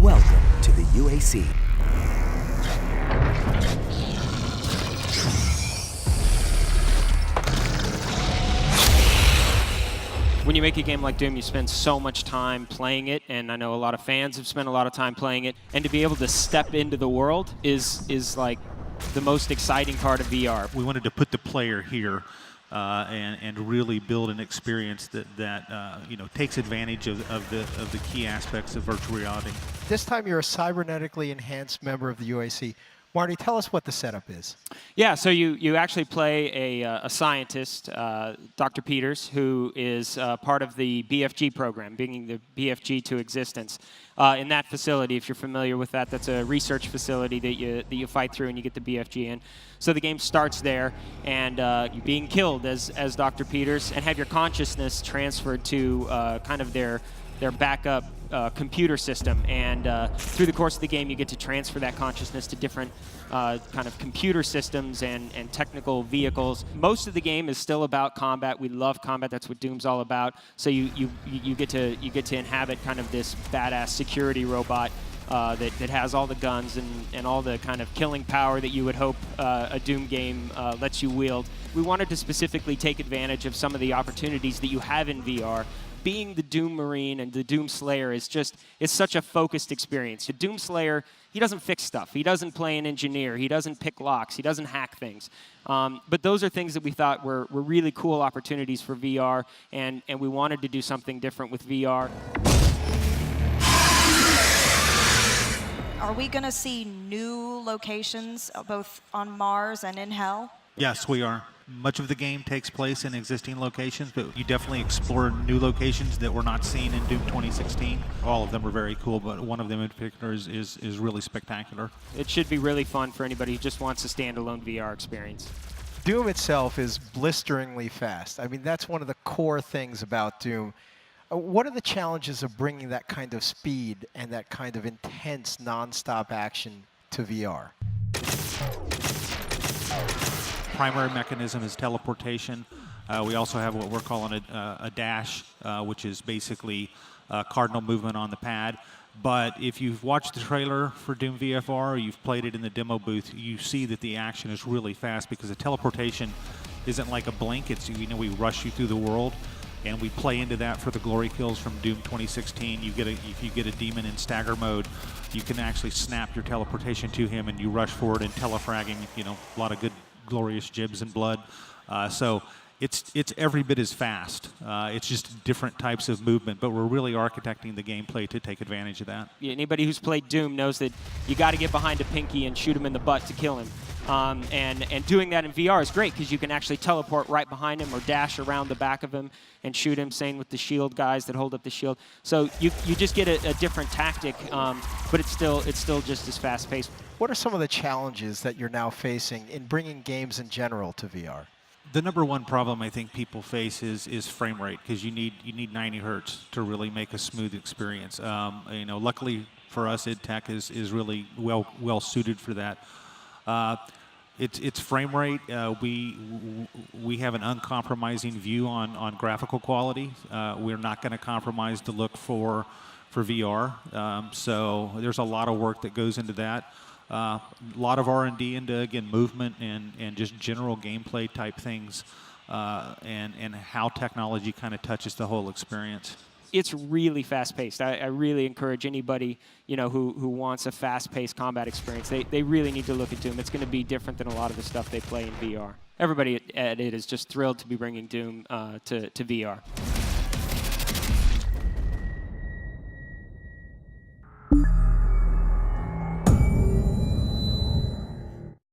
Welcome to the UAC. When you make a game like Doom, you spend so much time playing it, and I know a lot of fans have spent a lot of time playing it, and to be able to step into the world is like the most exciting part of VR. We wanted to put the player here and really build an experience that you know, takes advantage of the key aspects of virtual reality. This time you're a cybernetically enhanced member of the UAC. Marty, tell us what the setup is. Yeah, so you actually play a scientist, Dr. Peters, who is part of the BFG program, bringing the BFG to existence. In that facility, if you're familiar with that, that's a research facility that you fight through and you get the BFG in. So the game starts there, and you're being killed as Dr. Peters, and have your consciousness transferred to kind of their backup computer system, and through the course of the game you get to transfer that consciousness to different kind of computer systems and technical vehicles. Most of the game is still about combat. We love combat. That's what Doom's all about. So you get to inhabit kind of this badass security robot that has all the guns and all the kind of killing power that you would hope a Doom game lets you wield. We wanted to specifically take advantage of some of the opportunities that you have in VR. Being the Doom Marine and the Doom Slayer it's such a focused experience. The Doom Slayer, he doesn't fix stuff. He doesn't play an engineer. He doesn't pick locks. He doesn't hack things. But those are things that we thought were really cool opportunities for VR, and we wanted to do something different with VR. Are we going to see new locations, both on Mars and in Hell? Yes, we are. Much of the game takes place in existing locations, but you definitely explore new locations that were not seen in Doom 2016. All of them are very cool, but one of them in particular is really spectacular. It should be really fun for anybody who just wants a standalone VR experience. Doom itself is blisteringly fast. I mean, that's one of the core things about Doom. What are the challenges of bringing that kind of speed and that kind of intense, non-stop action to VR? Primary mechanism is teleportation. We also have what we're calling a dash, which is basically cardinal movement on the pad. But if you've watched the trailer for Doom VFR or you've played it in the demo booth, you see that the action is really fast because the teleportation isn't like a blink. It's, you know, we rush you through the world, and we play into that for the glory kills from Doom 2016. If you get a demon in stagger mode, you can actually snap your teleportation to him and you rush forward and telefragging, you know, a lot of good glorious jibs and blood. So it's every bit as fast. It's just different types of movement, but we're really architecting the gameplay to take advantage of that. Yeah, anybody who's played Doom knows that you got to get behind a pinky and shoot him in the butt to kill him. And doing that in VR is great because you can actually teleport right behind him or dash around the back of him and shoot him, same with the shield guys that hold up the shield. So you just get a different tactic, but it's still just as fast-paced. What are some of the challenges that you're now facing in bringing games in general to VR? The number one problem I think people face is frame rate, because you need 90 hertz to really make a smooth experience. You know, luckily for us, IdTech is really well suited for that. It's frame rate. We have an uncompromising view on graphical quality. We're not going to compromise the look for VR. So there's a lot of work that goes into that. A lot of R&D into, again, movement and just general gameplay type things, and how technology kind of touches the whole experience. It's really fast-paced. I really encourage anybody, you know, who wants a fast-paced combat experience. They really need to look at Doom. It's going to be different than a lot of the stuff they play in VR. Everybody at it is just thrilled to be bringing Doom to VR.